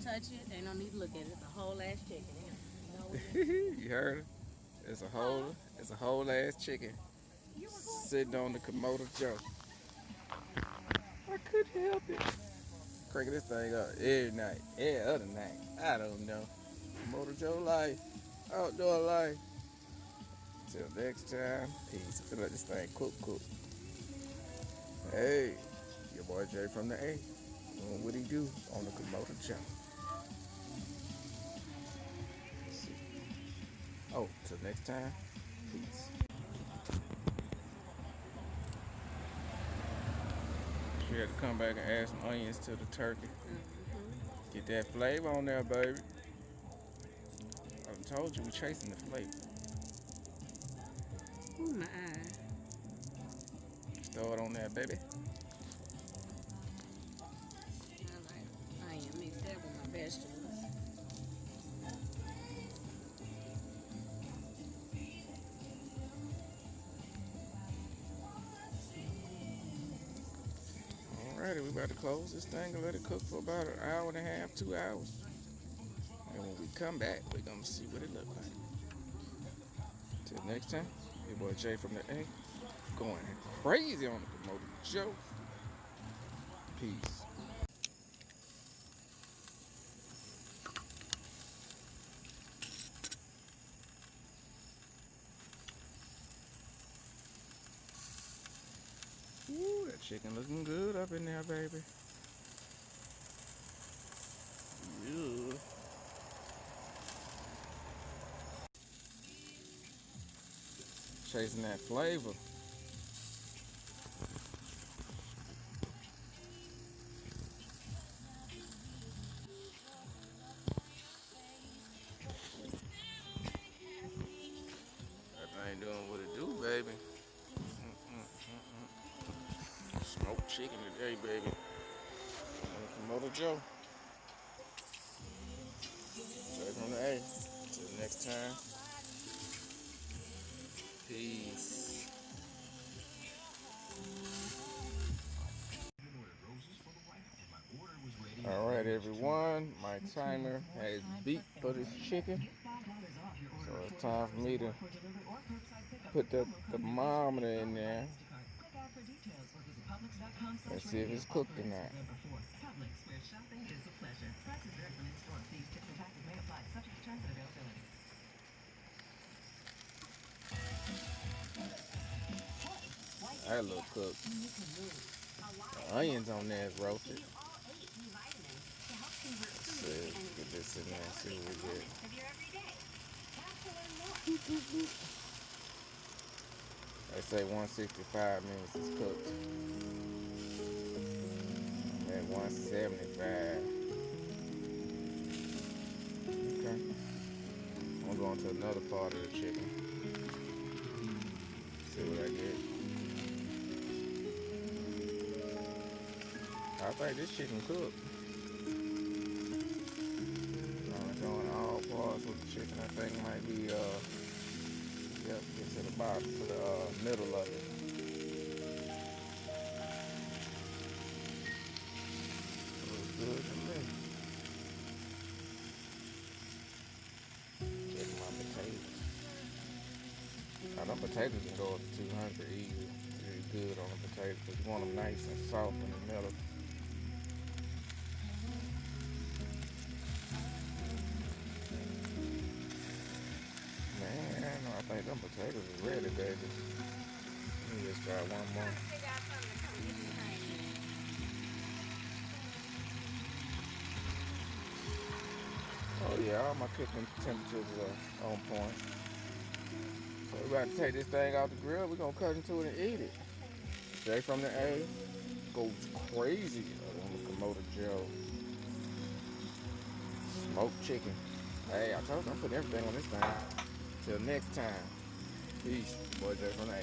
touch it. They don't need to look at it. It's a whole ass chicken. You heard her? It's a whole ass chicken sitting on the Komodo Joe. I couldn't help it. Cranking this thing up every night, every other night. I don't know. Komodo Joe life, outdoor life. Till next time, peace. I feel like this thing cook. Hey, your boy Jay from the A. Doing what he do on the Komodo Joe. Oh, till next time, peace. She had to come back and add some onions to the turkey. Get that flavor on there, baby. I done told you we chasing the flavor. Ooh, my eye. Throw it on there, baby. I like onion. Mix that with my vegetables. Alrighty, we about to close this thing and let it cook for about an hour and a half, 2 hours. And when we come back, we're gonna see what it look like. Till next time, your boy Jay from the A, going crazy on the Komodo Joe. Peace. Ooh, that chicken looking good up in there, baby. Yeah. Chasing that flavor. That thing doing what it do, baby. Smoked chicken today, baby. Komodo Joe. Straight from the A. Till next time. Peace. Alright, everyone. My timer has beat for this chicken. So it's time for me to put the thermometer in there and see if it's cooked or not. That look cooked. The onions on there is roasted. Let's see, get this in there and see what we get. They say 165 minutes is cooked. I'm at 175. Okay. I'm going to another part of the chicken. See what I get. I think this chicken cooked. I'm showing all parts of the chicken. I think it might be yep, get to the bottom, to the middle of it. Looks good to me. Check my potatoes. Now them potatoes can go up to 200 easy. Really good on the potatoes because you want them nice and soft in the middle. Man, I think them potatoes is ready, baby. Let me just try one more. Oh yeah, all my cooking temperatures are on point. So we're about to take this thing out the grill. We're gonna cut into it and eat it. Jay from the A goes crazy on the Komodo Joe. Smoked chicken. Hey, I told you I'm putting everything on this thing. Till next time. Peace. Boy Jay from the A.